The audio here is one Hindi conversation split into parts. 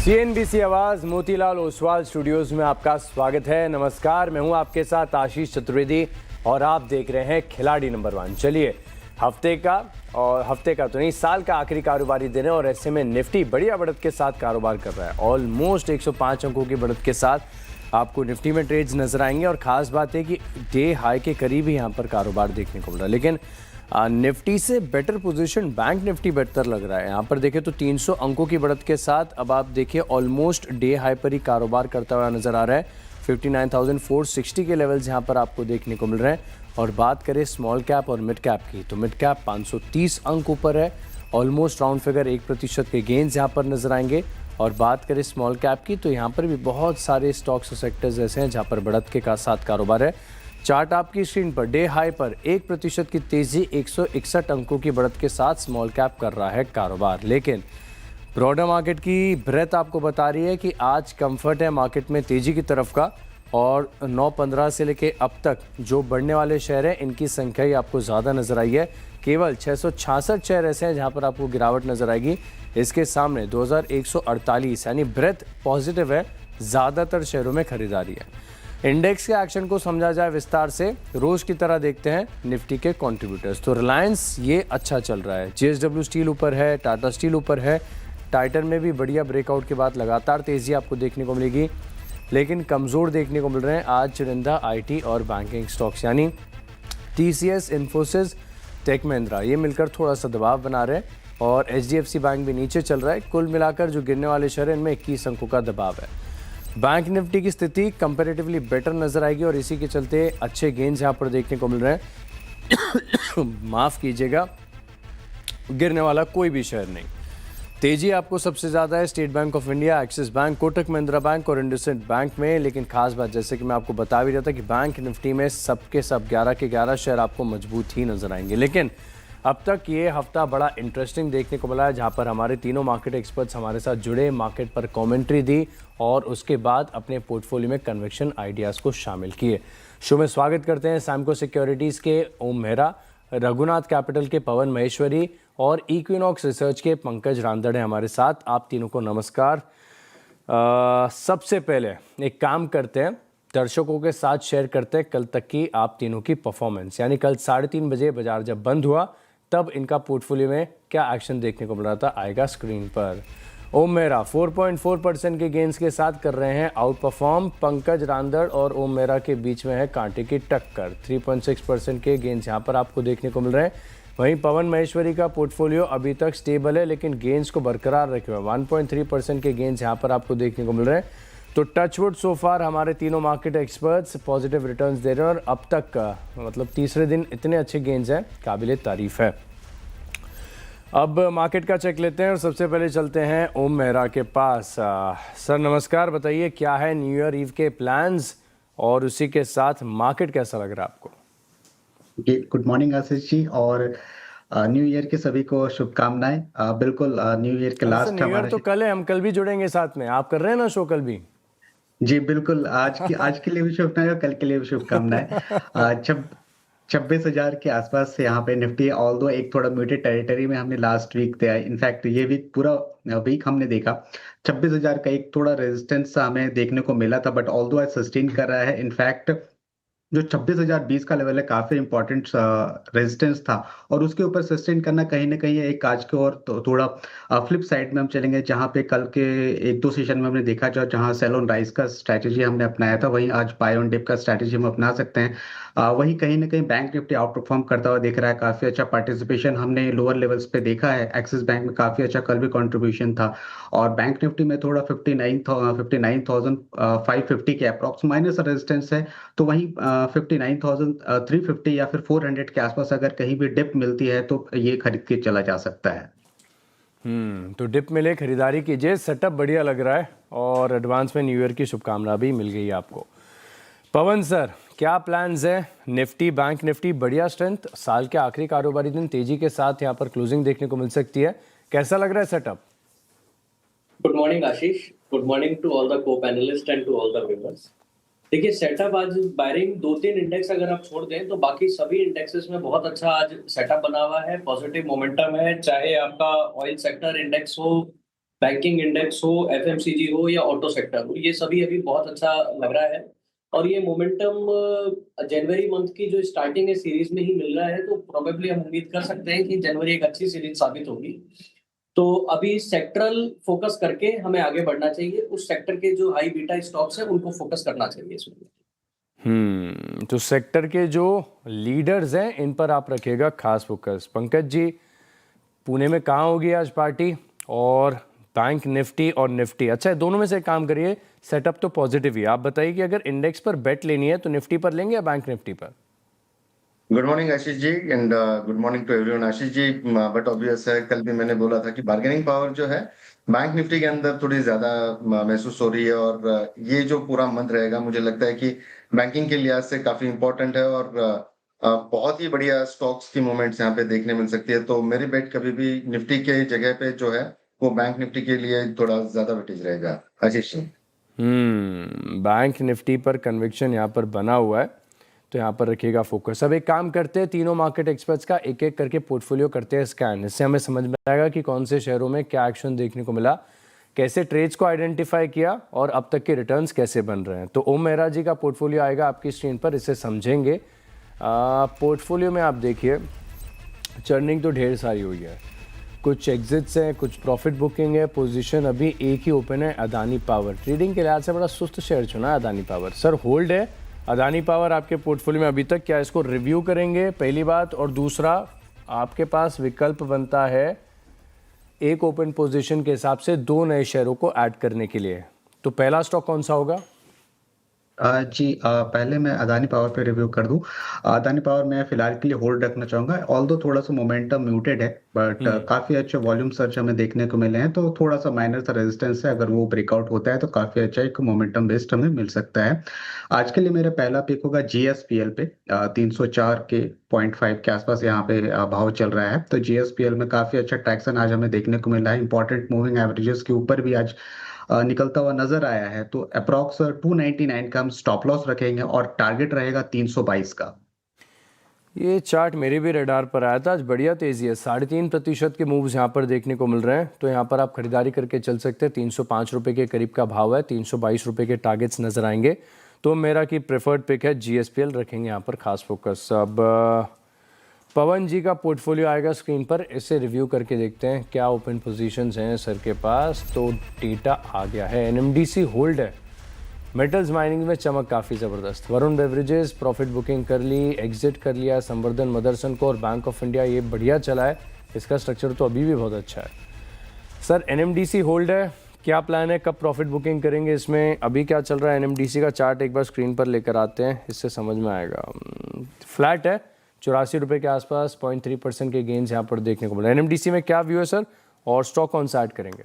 सीएनबीसी आवाज मोतीलाल ओसवाल स्टूडियोज में आपका स्वागत है। नमस्कार, मैं हूं आपके साथ आशीष चतुर्वेदी और आप देख रहे हैं खिलाड़ी नंबर 1। चलिए, हफ्ते का तो नहीं, साल का आखिरी कारोबारी दिन है और ऐसे में निफ्टी बढ़िया बढ़त के साथ कारोबार कर रहा है। ऑलमोस्ट 105 अंकों की बढ़त के साथ आपको निफ्टी में ट्रेड्स नजर आएंगे और खास बात है कि डे हाई के करीब ही यहाँ पर कारोबार देखने को मिल रहा है। लेकिन निफ्टी से बेटर पोजीशन बैंक निफ्टी बेहतर लग रहा है। यहाँ पर देखें तो 300 अंकों की बढ़त के साथ अब आप देखिए ऑलमोस्ट डे हाई पर ही कारोबार करता हुआ नजर आ रहा है। 59,460 के लेवल्स यहाँ पर आपको देखने को मिल रहे हैं। और बात करें स्मॉल कैप और मिड कैप की, तो मिड कैप 530 अंक ऊपर है। ऑलमोस्ट राउंड फिगर 1% के गेंस यहाँ पर नजर आएंगे। और बात करें स्मॉल कैप की, तो यहाँ पर भी बहुत सारे स्टॉक्स और सेक्टर्स ऐसे हैं जहाँ पर बढ़त के साथ कारोबार है। चार्ट आपकी स्क्रीन पर डे हाई पर 1% की तेजी 161 अंकों की बढ़त के साथ स्मॉल कैप कर रहा है कारोबार। लेकिन ब्रॉडर मार्केट की ब्रेथ आपको बता रही है कि आज कंफर्ट है मार्केट में तेजी की तरफ का। और 9-15 से लेके अब तक जो बढ़ने वाले शेयर हैं इनकी संख्या ही आपको ज़्यादा नजर आई है। केवल 666 शेयर ऐसे हैं जहां पर आपको गिरावट नजर आएगी। इसके सामने 2148 यानी ब्रेथ पॉजिटिव है, ज़्यादातर शेयरों में खरीदारी है। इंडेक्स के एक्शन को समझा जाए विस्तार से, रोज की तरह देखते हैं निफ्टी के कंट्रीब्यूटर्स। तो रिलायंस ये अच्छा चल रहा है, जेएसडब्ल्यू स्टील ऊपर है, टाटा स्टील ऊपर है, टाइटन में भी बढ़िया ब्रेकआउट के बाद लगातार तेजी आपको देखने को मिलेगी। लेकिन कमज़ोर देखने को मिल रहे हैं आज चुनिंदा आईटी और बैंकिंग स्टॉक्स, यानी टीसीएस, इन्फोसिस, टेक महिंद्रा, ये मिलकर थोड़ा सा दबाव बना रहे हैं। और एचडीएफसी बैंक भी नीचे चल रहा है। कुल मिलाकर जो गिरने वाले शेयर इनमें 21 अंकों का दबाव है। बैंक निफ्टी की स्थिति कंपैरेटिवली बेटर नजर आएगी और इसी के चलते अच्छे गेंस यहाँ पर देखने को मिल रहे हैं। माफ कीजिएगा, गिरने वाला कोई भी शेयर नहीं। तेजी आपको सबसे ज़्यादा है state bank of India, axis bank, Kotak Mahindra bank और इंडसइंड बैंक में। लेकिन खास बात, जैसे कि मैं आपको बता भी रहा था कि बैंक निफ्टी में सबके सब 11 के 11 शेयर आपको मजबूत ही नजर आएंगे। लेकिन अब तक ये हफ्ता बड़ा इंटरेस्टिंग देखने को मिला है, जहां पर हमारे तीनों मार्केट एक्सपर्ट्स हमारे साथ जुड़े, मार्केट पर कमेंट्री दी और उसके बाद अपने पोर्टफोलियो में कन्विक्शन आइडियाज़ को शामिल किए। शो में स्वागत करते हैं सैमको सिक्योरिटीज़ के ओम मेहरा, रघुनाथ कैपिटल के पवन महेश्वरी और इक्विनॉक्स रिसर्च के पंकज रांदड़ हैं हमारे साथ। आप तीनों को नमस्कार। सबसे पहले एक काम करते हैं, दर्शकों के साथ शेयर करते हैं कल तक की आप तीनों की परफॉर्मेंस, यानी कल 3:30 बजे बाजार जब बंद हुआ तब इनका पोर्टफोलियो में क्या एक्शन देखने को मिल रहा था, आएगा स्क्रीन पर। ओम मेहरा 4.4% के गेंस के साथ कर रहे हैं आउट परफॉर्म। पंकज रांदड़ और ओम मेहरा के बीच में है कांटे की टक्कर, 3.6% के गेंस यहाँ पर आपको देखने को मिल रहे हैं। वहीं पवन महेश्वरी का पोर्टफोलियो अभी तक स्टेबल है लेकिन गेंस को बरकरार रखे हुए 1.3% के गेंस यहाँ पर आपको देखने को मिल रहे हैं। तो टचवुड सो फार हमारे तीनों मार्केट एक्सपर्ट्स पॉजिटिव रिटर्न्स दे रहे हैं और अब तक का मतलब तीसरे दिन इतने अच्छे गेंस हैं, काबिले तारीफ है। अब मार्केट का चेक लेते हैं और सबसे पहले चलते हैं ओम मेहरा के पास। सर नमस्कार, बताइए क्या है न्यू ईयर ईव के प्लान्स और उसी के साथ मार्केट कैसा लग रहा है आपको? गुड मॉर्निंग आशीष जी, और न्यू ईयर के सभी को शुभकामनाएं। बिल्कुल न्यू ईयर के लास्ट न्यू ईयर तो कल है, हम कल भी जुड़ेंगे साथ में। आप कर रहे हैं ना शो कल भी? जी बिल्कुल, आज के लिए भी शुभकामनाएं, कल के लिए भी शुभकामनाएं। 26,000 के आसपास से यहाँ पे निफ्टी, ऑल्दो एक थोड़ा म्यूटेड टेरिटरी में हमने लास्ट वीक दिया, इनफैक्ट ये वीक पूरा वीक हमने देखा 26,000 का एक थोड़ा रेजिस्टेंस हमें देखने को मिला था, बट ऑल्दो आज सस्टेन कर रहा है। इनफैक्ट जो 26,020 का लेवल है काफी इंपॉर्टेंट रेजिस्टेंस था और उसके ऊपर सस्टेन करना कहीं ना कहीं एक आज के और तो थोड़ा फ्लिप साइड में हम चलेंगे, जहां पे कल के 1-2 सेशन में हमने देखा जहां सेल ऑन राइज का स्ट्रैटेजी हमने अपनाया था, वहीं आज बाय ऑन डिप का स्ट्रैटेजी हम अपना सकते हैं। वहीं कहीं ना कहीं बैंक निफ्टी आउट परफॉर्म करता हुआ दिख रहा है। काफी अच्छा पार्टिसिपेशन हमने लोअर लेवल्स पे देखा है। एक्सिस बैंक में काफी अच्छा कल भी कंट्रीब्यूशन था और बैंक निफ्टी में थोड़ा 59,550 के अप्रॉक्स माइनस रेजिस्टेंस है। तो वहीं 59,350 या फिर 400 के आसपास अगर कहीं भी डिप मिलती है तो ये खरीद के चला जा सकता है। तो डिप मिले खरीदारी कीजिए। सेटअप बढ़िया लग रहा है और एडवांस में न्यू ईयर की शुभकामना भी मिल गई आपको। पवन सर, क्या प्लान्स है? निफ्टी, बैंक निफ्टी बढ़िया स्ट्रेंथ, साल के आखिरी कारोबारी दिन तेजी के साथ यहाँ पर क्लोजिंग देखने को मिल सकती है, कैसा लग रहा है setup? Good morning Ashish, good morning to all the co panelists and to all the viewers. देखिए सेटअप आज बायरिंग 2-3 इंडेक्स अगर आप छोड़ दें तो बाकी सभी इंडेक्सेस में बहुत अच्छा आज सेटअप बना हुआ है, पॉजिटिव मोमेंटम है। चाहे आपका ऑयल सेक्टर इंडेक्स हो बैंकिंग इंडेक्स हो, एफएमसीजी हो या ऑटो सेक्टर हो, ये सभी अभी बहुत अच्छा लग रहा है। और ये मोमेंटम जनवरी मंथ की जो स्टार्टिंग है सीरीज में ही मिल रहा है, तो प्रोबेबली हम उम्मीद कर सकते हैं कि जनवरी एक अच्छी सीरीज साबित होगी। तो अभी सेक्टरल फोकस करके हमें आगे बढ़ना चाहिए। उस सेक्टर के जो हाई बीटा स्टॉक्स हैं उनको फोकस करना चाहिए इसमें। तो सेक्टर के जो लीडर्स हैं इन पर आप रखिएगा खास फोकस। पंकज जी, पुणे में कहाँ होगी आज पार्टी? और बैंक निफ्टी और निफ्टी, अच्छा है, दोनों में से एक काम करिए, सेटअप तो पॉजिटिव ही। आप बताइए कि अगर इंडेक्स पर बेट लेनी है तो निफ्टी पर लेंगे या बैंक निफ्टी पर? Good morning Ashish ji and good morning to everyone. Ashish ji, but obvious है, कल भी मैंने बोला था कि बार्गेनिंग पावर जो है बैंक निफ्टी के अंदर थोड़ी ज्यादा महसूस हो रही है। और ये जो पूरा मंथ रहेगा मुझे लगता है कि बैंकिंग के लिहाज से काफी इंपॉर्टेंट है और बहुत ही बढ़िया स्टॉक्स की मूवमेंट्स यहाँ पे देखने मिल सकती है। तो मेरी बेट कभी भी निफ्टी के जगह पे जो है वो बैंक निफ्टी के लिए थोड़ा ज्यादा वेटेज रहेगा। आशीष जी, बैंक निफ्टी पर कन्विक्शन यहाँ पर बना हुआ है, तो यहाँ पर रखिएगा फोकस। अब एक काम करते हैं, तीनों मार्केट एक्सपर्ट्स का एक एक करके पोर्टफोलियो करते हैं स्कैन। इससे हमें समझ में आएगा कि कौन से शेयरों में क्या एक्शन देखने को मिला, कैसे ट्रेड्स को आइडेंटिफाई किया और अब तक के रिटर्न्स कैसे बन रहे हैं। तो ओम मेहरा जी का पोर्टफोलियो आएगा आपकी स्क्रीन पर, इसे समझेंगे। पोर्टफोलियो में आप देखिए चर्निंग तो ढेर सारी हुई है, कुछ एग्जिट्स हैं, कुछ प्रॉफिट बुकिंग है। पोजीशन अभी एक ही ओपन है, अदानी पावर। ट्रेडिंग के लिहाज से बड़ा सुस्त शेयर चुना है अदानी पावर। सर होल्ड है अदानी पावर आपके पोर्टफोलियो में अभी तक? क्या इसको रिव्यू करेंगे, पहली बात? और दूसरा, आपके पास विकल्प बनता है एक ओपन पोजीशन के हिसाब से 2 नए शेयरों को ऐड करने के लिए, तो पहला स्टॉक कौन सा होगा? जी, पहले मैं अदानी पावर पे रिव्यू कर दूं। अदानी पावर मैं फिलहाल के लिए होल्ड रखना चाहूंगा। ऑल्दो थोड़ा सा मोमेंटम म्यूटेड है, बट काफी अच्छे वॉल्यूम सर्च हमें देखने को मिले हैं। तो थोड़ा सा माइनर सा रेजिस्टेंस है, अगर वो ब्रेकआउट होता है तो काफी अच्छा एक मोमेंटम बेस्ड हमें मिल सकता है। आज के लिए मेरा पहला पिक होगा जीएसपीएल पे। 304 के 0.5 के आसपास यहाँ पे भाव चल रहा है। तो जीएसपीएल में काफी अच्छा ट्रैक्शन आज हमें देखने को मिला है। इंपॉर्टेंट मूविंग एवरेजेस के ऊपर भी आज निकलता हुआ नजर आया है। तो अप्रॉक्स 299 का हम स्टॉप लॉस रखेंगे और टारगेट रहेगा 322 का। ये चार्ट मेरे भी रडार पर आया था, आज बढ़िया तेजी है, 3.5% के मूव्स यहाँ पर देखने को मिल रहे हैं। तो यहाँ पर आप खरीदारी करके चल सकते हैं। 305 रुपये के करीब का भाव है, 322 रुपये के टारगेट्स नजर आएंगे। तो मेरा की प्रेफर्ड पिक है जीएसपीएल, रखेंगे यहाँ पर खास फोकस। अब पवन जी का पोर्टफोलियो आएगा स्क्रीन पर, इसे रिव्यू करके देखते हैं क्या ओपन पोजीशंस हैं सर के पास। तो डेटा आ गया है, एनएमडीसी होल्ड है। मेटल्स माइनिंग में चमक काफ़ी ज़बरदस्त। वरुण बेवरेजेस प्रॉफिट बुकिंग कर ली, एग्जिट कर लिया। संवर्धन मदरसन को और बैंक ऑफ इंडिया ये बढ़िया चला है, इसका स्ट्रक्चर तो अभी भी बहुत अच्छा है। सर एनएमडीसी होल्ड है, क्या प्लान है, कब प्रॉफिट बुकिंग करेंगे इसमें? अभी क्या चल रहा है एनएमडीसी का चार्ट एक बार स्क्रीन पर लेकर आते हैं, इससे समझ में आएगा। फ्लैट है, 84 रुपये के आसपास, 0.3% के गेंस यहाँ पर देखने को मिला। एनएमडीसी में क्या व्यू है सर, और स्टॉक कौन सा ऐड करेंगे?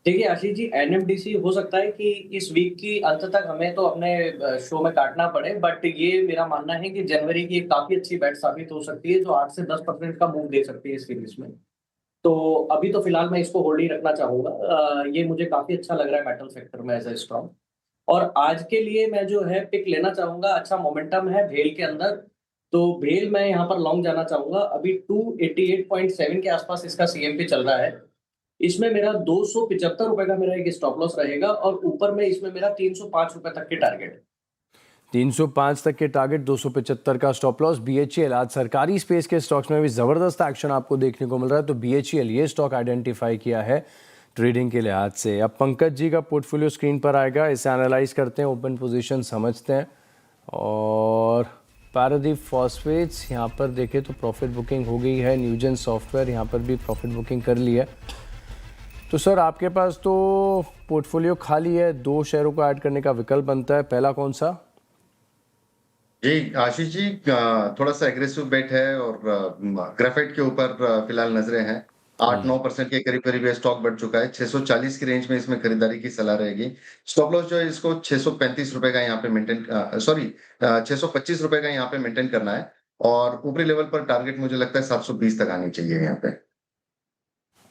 देखिए आशीष जी, एनएमडीसी हो सकता है कि इस वीक की अंत तक हमें तो अपने शो में काटना पड़े, बट ये मेरा मानना है कि जनवरी की एक काफी अच्छी बैट साबित हो सकती है, जो 8 से 10% का मूव दे सकती है इस सीरीज में। तो अभी तो फिलहाल मैं इसको होल्ड ही रखना चाहूंगा। ये मुझे काफी अच्छा लग रहा है मेटल सेक्टर में एज ए स्टॉक। और आज के लिए मैं जो है पिक लेना चाहूंगा, अच्छा मोमेंटम है भेल के अंदर, तो भेल मैं यहाँ पर लॉन्ग जाना चाहूंगा। अभी 288.7 के आसपास इसका सीएमपी चल रहा है। इसमें मेरा 275 रुपए का मेरा एक स्टॉप लॉस रहेगा, और ऊपर में इसमें मेरा 305 रुपए तक के टारगेट है। 305 तक के टारगेट, 275 का स्टॉप लॉस। बीएचईएल, आज सरकारी स्पेस के स्टॉक्स में भी ज़बरदस्त एक्शन आपको देखने को मिल रहा है, तो बीएचईएल ये स्टॉक आइडेंटिफाई किया है ट्रेडिंग के लिहाज से। अब पंकज जी का पोर्टफोलियो स्क्रीन पर आएगा, इसे एनालाइज करते हैं, ओपन पोजीशन समझते हैं। और पारादीप फॉस्फेट्स यहाँ पर देखें तो प्रॉफिट बुकिंग हो गई है। न्यूजन सॉफ्टवेयर यहाँ पर भी प्रॉफिट बुकिंग कर ली है। तो सर आपके पास तो पोर्टफोलियो खाली है, 2 शेयरों को ऐड करने का विकल्प बनता है, पहला कौन सा? जी आशीष जी, थोड़ा सा एग्रेसिव बेट है और ग्रेफाइट के ऊपर फिलहाल नजरें हैं। 8-9% के करीब करीब ये स्टॉक बढ़ चुका है। 640 की रेंज में इसमें खरीदारी की सलाह रहेगी। स्टॉप लॉस जो है इसको 635 रुपए का यहाँ पे मेंटेन, 625 रुपए का यहाँ पे मेंटेन करना है। और ऊपरी लेवल पर टारगेट मुझे लगता है 720 तक आनी चाहिए यहाँ पे।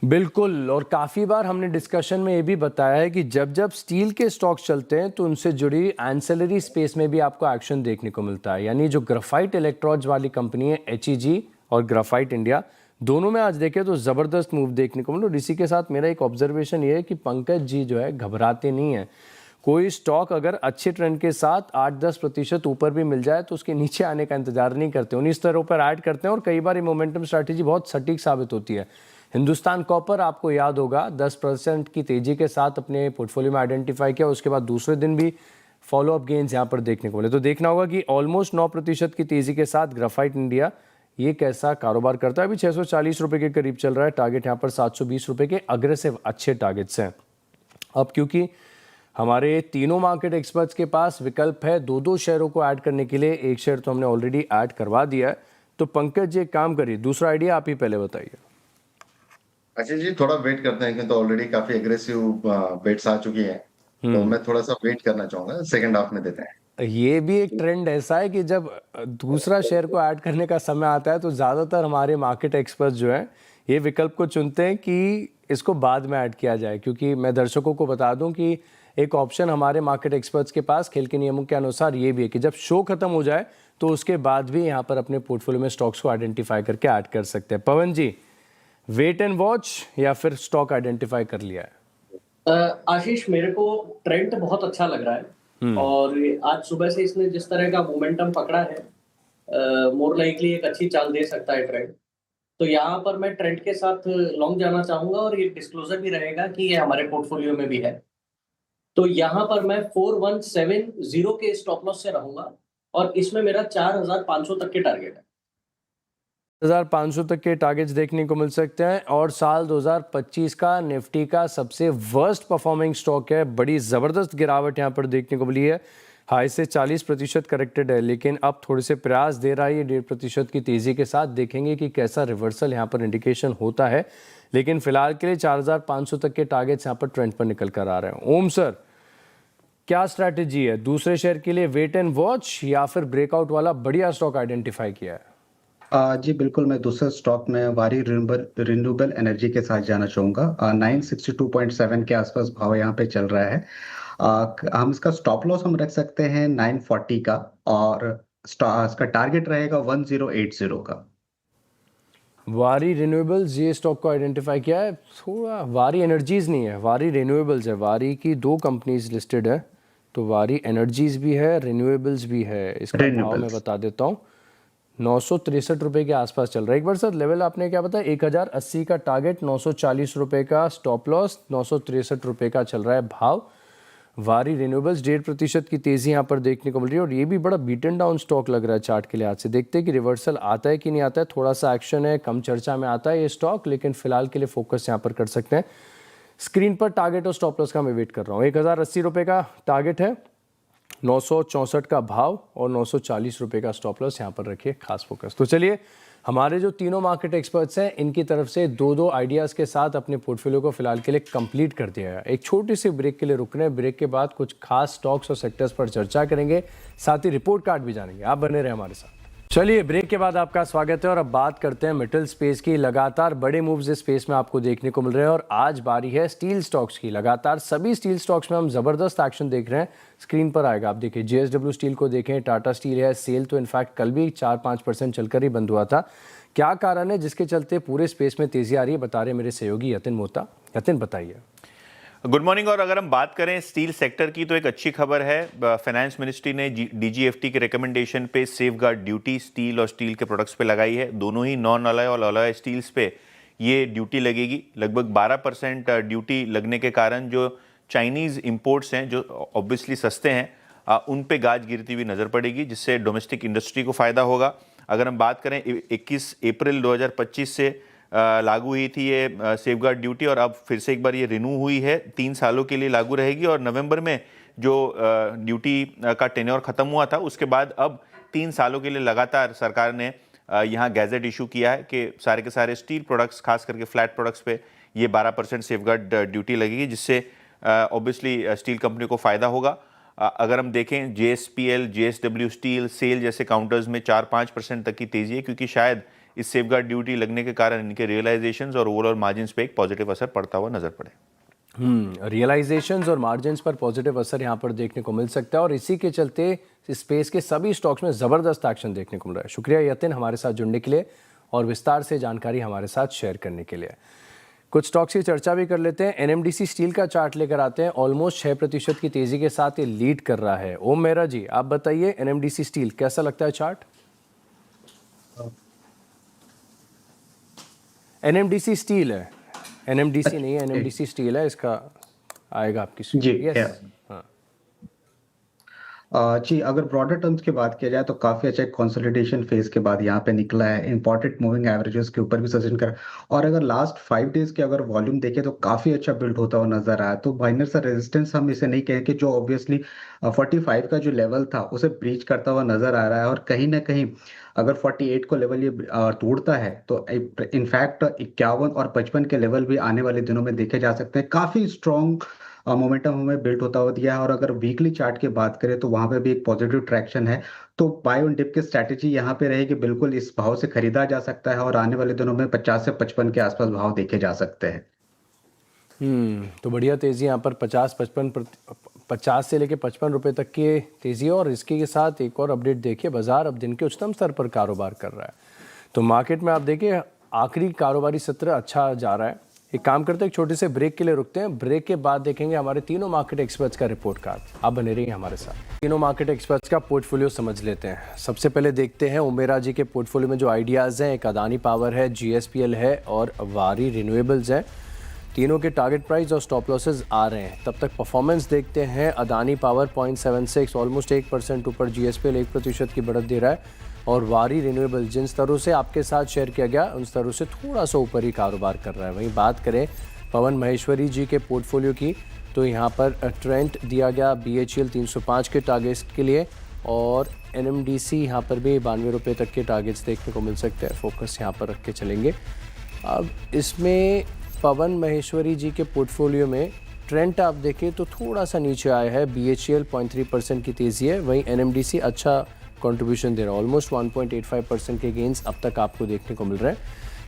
बिल्कुल, और काफ़ी बार हमने डिस्कशन में ये भी बताया है कि जब जब स्टील के स्टॉक्स चलते हैं तो उनसे जुड़ी एंसेलरी स्पेस में भी आपको एक्शन देखने को मिलता है। यानी जो ग्राफाइट इलेक्ट्रोड्स वाली कंपनी है एचईजी और ग्राफाइट इंडिया, दोनों में आज देखें तो ज़बरदस्त मूव देखने को मिला। और इसी के साथ मेरा एक ऑब्जर्वेशन ये है कि पंकज जी जो है घबराते नहीं हैं। कोई स्टॉक अगर अच्छे ट्रेंड के साथ 8-10% ऊपर भी मिल जाए तो उसके नीचे आने का इंतजार नहीं करते, उन्हीं स्तरों पर ऐड करते हैं और कई बार ये मोमेंटम स्ट्रैटेजी बहुत सटीक साबित होती है। हिंदुस्तान कॉपर आपको याद होगा 10% की तेजी के साथ अपने पोर्टफोलियो में आइडेंटिफाई किया, उसके बाद दूसरे दिन भी फॉलो अप गेन्स यहाँ पर देखने को मिले। तो देखना होगा कि ऑलमोस्ट 9% की तेजी के साथ ग्राफाइट इंडिया ये कैसा कारोबार करता है। अभी 640 रुपये के करीब चल रहा है, टारगेट यहाँ पर 720 रुपये के अग्रेसिव अच्छे टारगेट्स हैं। अब क्योंकि हमारे तीनों मार्केट एक्सपर्ट्स के पास विकल्प है दो शेयरों को ऐड करने के लिए, एक शेयर तो हमने ऑलरेडी ऐड करवा दिया है, तो पंकज जी एक काम करिए, दूसरा आइडिया आप ही पहले बताइए। अच्छा जी, थोड़ा वेट करते हैं क्योंकि ऑलरेडी काफी एग्रेसिव बेट्स आ चुकी हैं, तो मैं थोड़ा सा वेट करना चाहूंगा, सेकंड हाफ में देते हैं। ये भी एक ट्रेंड ऐसा है कि जब दूसरा शेयर को ऐड करने का समय आता है तो ज़्यादातर हमारे मार्केट एक्सपर्ट्स जो हैं ये विकल्प को चुनते हैं कि इसको बाद में ऐड किया जाए, क्योंकि मैं दर्शकों को बता दूं कि एक ऑप्शन हमारे मार्केट एक्सपर्ट्स के पास खेल के नियमों के अनुसार ये भी है कि जब शो खत्म हो जाए तो उसके बाद भी यहाँ पर अपने पोर्टफोलियो में स्टॉक्स को आइडेंटिफाई करके ऐड कर सकते हैं। पवन जी, वेट एंड वॉच या फिर स्टॉक आइडेंटिफाई कर लिया है? आशीष, मेरे को ट्रेंड बहुत अच्छा लग रहा है और आज सुबह से इसने जिस तरह का मोमेंटम पकड़ा है, मोर लाइकली एक अच्छी चाल दे सकता है ट्रेंड। तो यहाँ पर मैं ट्रेंड के साथ लॉन्ग जाना चाहूंगा और ये डिस्क्लोजर भी रहेगा कि ये हमारे पोर्टफोलियो में भी है। तो यहाँ पर मैं 4170 के स्टॉप लॉस से रहूंगा और इसमें मेरा 4500 तक के टारगेट है। 1500 तक के टारगेट्स देखने को मिल सकते हैं। और साल 2025 का निफ्टी का सबसे वर्स्ट परफॉर्मिंग स्टॉक है, बड़ी ज़बरदस्त गिरावट यहाँ पर देखने को मिली है, हाई से 40% करेक्टेड है, लेकिन अब थोड़े से प्रयास दे रहा है ये 1.5% की तेज़ी के साथ। देखेंगे कि कैसा रिवर्सल यहाँ पर इंडिकेशन होता है, लेकिन फिलहाल के लिए 4500 तक के टारगेट्स यहाँ पर ट्रेंड पर निकल कर आ रहे हैं। ओम सर, क्या स्ट्रैटेजी है दूसरे शेयर के लिए, वेट एंड वॉच या फिर ब्रेकआउट वाला बढ़िया स्टॉक आइडेंटिफाई किया है? जी बिल्कुल, मैं दूसरे स्टॉक में वारी रिन्यूएबल एनर्जी के साथ जाना चाहूंगा। 962.7 के आसपास भाव यहाँ पे चल रहा है। हम इसका स्टॉप लॉस हम रख सकते हैं 940 का और इसका टारगेट रहेगा 1080 का। वारी रिन्यूएबल्स ये स्टॉक को आइडेंटिफाई किया है, थोड़ा वारी एनर्जीज नहीं है, वारी रिन्यूएबल्स है। वारी की 2 कंपनीज लिस्टेड है, तो वारी एनर्जीज भी है, रिन्यूएबल्स भी है। इसका भाव मैं बता देता हूँ, 963 रुपये के आसपास चल रहा है। एक बार सर लेवल आपने क्या बताया? 1080 का टारगेट, 940 रुपये का स्टॉप लॉस, 963 रुपये का चल रहा है भाव। वारी रिन्यूएबल्स 1.5% की तेज़ी यहाँ पर देखने को मिल रही है और ये भी बड़ा बीटन डाउन स्टॉक लग रहा है चार्ट के लिहाज से। देखते हैं कि रिवर्सल आता है कि नहीं आता है, थोड़ा सा एक्शन है, कम चर्चा में आता है ये स्टॉक, लेकिन फिलहाल के लिए फोकस यहाँ पर कर सकते हैं। स्क्रीन पर टारगेट और स्टॉप लॉस का मैं वेट कर रहा हूँ। 1080 रुपये का टारगेट है, 964 का भाव और 940 रुपये का स्टॉप लॉस यहाँ पर रखिए खास फोकस। तो चलिए, हमारे जो तीनों मार्केट एक्सपर्ट्स हैं इनकी तरफ से 2 आइडियाज़ के साथ अपने पोर्टफोलियो को फिलहाल के लिए कंप्लीट कर दिया है। एक छोटी सी ब्रेक के लिए रुक रहे हैं, ब्रेक के बाद कुछ खास स्टॉक्स और सेक्टर्स पर चर्चा करेंगे, साथ ही रिपोर्ट कार्ड भी जानेंगे। आप बने रहे हमारे साथ। चलिए, ब्रेक के बाद आपका स्वागत है और अब बात करते हैं मेटल स्पेस की। लगातार बड़े मूव्स इस स्पेस में आपको देखने को मिल रहे हैं और आज बारी है स्टील स्टॉक्स की। लगातार सभी स्टील स्टॉक्स में हम ज़बरदस्त एक्शन देख रहे हैं, स्क्रीन पर आएगा, आप देखिए। JSW स्टील को देखें, टाटा स्टील है, सेल तो इनफैक्ट कल भी 4-5% चलकर ही बंद हुआ था। क्या कारण है जिसके चलते पूरे स्पेस में तेजी आ रही है, बता रहे मेरे सहयोगी यतिन मोहता। यतिन, बताइए। Good morning. और अगर हम बात करें स्टील सेक्टर की तो एक अच्छी खबर है, फाइनेंस मिनिस्ट्री ने DGFT के रिकमेंडेशन पे सेफगार्ड ड्यूटी स्टील और स्टील के प्रोडक्ट्स पे लगाई है। दोनों ही नॉन अलॉय और अलॉय स्टील्स पे ये ड्यूटी लगेगी। लगभग 12% ड्यूटी लगने के कारण जो चाइनीज़ इंपोर्ट्स हैं, जो ऑब्वियसली सस्ते हैं, उन पे गाज गिरती हुई नज़र पड़ेगी, जिससे डोमेस्टिक इंडस्ट्री को फ़ायदा होगा। अगर हम बात करें 21 अप्रैल 2025 से लागू हुई थी ये सेफगार्ड ड्यूटी और अब फिर से एक बार ये रिन्यू हुई है, 3 सालों के लिए लागू रहेगी। और नवंबर में जो ड्यूटी का टेन्योर ख़त्म हुआ था उसके बाद अब 3 सालों के लिए लगातार सरकार ने यहाँ गैजेट इशू किया है कि सारे के सारे स्टील प्रोडक्ट्स, खास करके फ्लैट प्रोडक्ट्स पे ये 12% सेफगार्ड ड्यूटी लगेगी, जिससे ऑब्वियसली स्टील कंपनी को फ़ायदा होगा। अगर हम देखें JSPL, JSW स्टील, सेल जैसे काउंटर्स में 4-5% तक की तेज़ी है, क्योंकि शायद इस सेफगार्ड ड्यूटी लगने के कारण इनके रियलाइजेशंस और ओवरऑल मार्जिन्स पे एक पॉजिटिव असर पड़ता हुआ नजर पड़े। रियलाइजेशंस और मार्जिन्स पर पॉजिटिव असर यहाँ पर देखने को मिल सकता है और इसी के चलते स्पेस के सभी स्टॉक्स में ज़बरदस्त एक्शन देखने को मिल रहा है। शुक्रिया यतिन हमारे साथ जुड़ने के लिए और विस्तार से जानकारी हमारे साथ शेयर करने के लिए। कुछ स्टॉक्स की चर्चा भी कर लेते हैं। एनएमडीसी स्टील का चार्ट लेकर आते हैं। ऑलमोस्ट 6% की तेजी के साथ ये लीड कर रहा है। ओम मेहरा जी, आप बताइए एनएमडीसी स्टील कैसा लगता है चार्ट? एनएमडीसी स्टील है, एनएमडीसी नहीं है, एनएमडीसी स्टील है, इसका आएगा आपकी जी यस। yes. हाँ जी, अगर ब्रॉडर टर्म्स की बात किया जाए तो काफी अच्छा एक कंसोलिडेशन फेज के बाद यहाँ पे निकला है। इंपॉर्टेंट मूविंग एवरेजेस के ऊपर भी सस्टेन कर, और अगर लास्ट 5 डेज के अगर वॉल्यूम देखें तो काफी अच्छा बिल्ड होता हुआ नजर आया। तो माइनर सा रेजिस्टेंस हम इसे नहीं कहेंगे, जो ऑब्वियसली 45 का जो लेवल था उसे ब्रीच करता हुआ नजर आ रहा है। और कहीं ना कहीं अगर 48 को लेवल ये तोड़ता है तो इनफैक्ट 51 और 55 के लेवल भी आने वाले दिनों में देखे जा सकते हैं। काफी स्ट्रॉन्ग मोमेंटम हमें बिल्ड होता हुआ दिया है। और अगर वीकली चार्ट की बात करें तो वहां पे भी एक पॉजिटिव ट्रैक्शन है। तो बाय ऑन डिप की स्ट्रैटेजी यहाँ पे रहेगी, बिल्कुल इस भाव से खरीदा जा सकता है और आने वाले दिनों में 50 से 55 के आसपास भाव देखे जा सकते हैं। तो बढ़िया तेजी यहाँ पर 50 से लेके 55 रुपए तक की तेजी है। और इसके के साथ एक और अपडेट देखिए, बाजार अब दिन के उच्चतम स्तर पर कारोबार कर रहा है। तो मार्केट में आप देखिए आखिरी कारोबारी सत्र अच्छा जा रहा है। एक काम करते हैं, एक छोटे से ब्रेक के लिए रुकते हैं। ब्रेक के बाद देखेंगे हमारे तीनों मार्केट एक्सपर्ट्स का रिपोर्ट कार्ड। आप बने रहिए हमारे साथ। तीनों मार्केट एक्सपर्ट्स का पोर्टफोलियो समझ लेते हैं। सबसे पहले देखते हैं ओम मेहरा जी के पोर्टफोलियो में जो आइडियाज़ हैं। एक अदानी पावर है, GSPL है और वारी रिन्यूएबल्स है। तीनों के टारगेट प्राइस और स्टॉप लॉसेस आ रहे हैं। तब तक परफॉर्मेंस देखते हैं। अदानी पावर 0.76 ऑलमोस्ट 1% ऊपर, GSPL 1% की बढ़त दे रहा है और वारी रिन्यूएबल जिन स्तरों से आपके साथ शेयर किया गया उन स्तरों से थोड़ा सा ऊपर ही कारोबार कर रहा है। वहीं बात करें पवन महेश्वरी जी के पोर्टफोलियो की तो यहाँ पर ट्रेंड दिया गया BHEL 305 के टारगेट्स के लिए और NMDC यहाँ पर भी 92 रुपये तक के टारगेट्स देखने को मिल सकते हैं। फोकस यहाँ पर रख के चलेंगे। अब इसमें पवन महेश्वरी जी के पोर्टफोलियो में ट्रेंड आप देखें तो थोड़ा सा नीचे आया है। BHEL 0.3% की तेज़ी है। वहीं NMDC अच्छा कंट्रीब्यूशन दे रहा है, ऑलमोस्ट 1.85% के गेंस अब तक आपको देखने को मिल रहे हैं।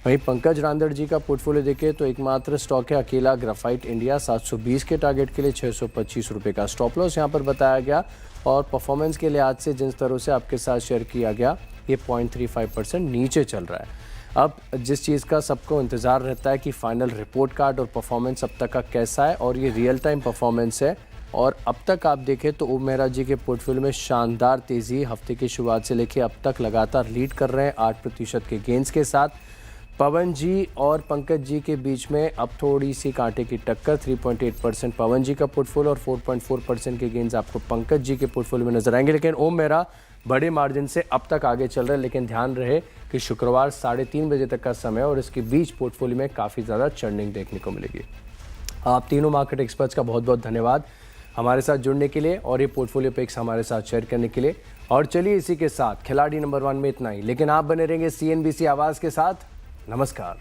वहीं पंकज रांदड़ जी का पोर्टफोलियो देखें तो एकमात्र स्टॉक है अकेला ग्राफाइट इंडिया, 720 के टारगेट के लिए 625 रुपये का स्टॉप लॉस यहाँ पर बताया गया। और परफॉर्मेंस के लिहाज से जिन स्तरों से आपके साथ शेयर किया गया ये 0.35% नीचे चल रहा है। अब जिस चीज़ का सबको इंतज़ार रहता है कि फाइनल रिपोर्ट कार्ड और परफॉर्मेंस अब तक का कैसा है, और ये रियल टाइम परफॉर्मेंस है। और अब तक आप देखें तो ओम मेहरा जी के पोर्टफोलियो में शानदार तेज़ी हफ्ते की शुरुआत से लेकर अब तक लगातार लीड कर रहे हैं 8% के गेंस के साथ। पवन जी और पंकज जी के बीच में अब थोड़ी सी कांटे की टक्कर, 3.8% पवन जी का पोर्टफोलियो और 4.4% के गेंस आपको पंकज जी के पोर्टफोलियो में नजर आएंगे। लेकिन ओम मेहरा बड़े मार्जिन से अब तक आगे चल रहे हैं। लेकिन ध्यान रहे कि शुक्रवार 3:30 बजे तक का समय और इसके बीच पोर्टफोलियो में काफ़ी ज़्यादा चर्निंग देखने को मिलेगी। आप तीनों मार्केट एक्सपर्ट्स का बहुत बहुत धन्यवाद हमारे साथ जुड़ने के लिए और ये पोर्टफोलियो पिक्स हमारे साथ शेयर करने के लिए। और चलिए इसी के साथ खिलाड़ी नंबर 1 में इतना ही, लेकिन आप बने रहेंगे CNBC आवाज़ के साथ। नमस्कार।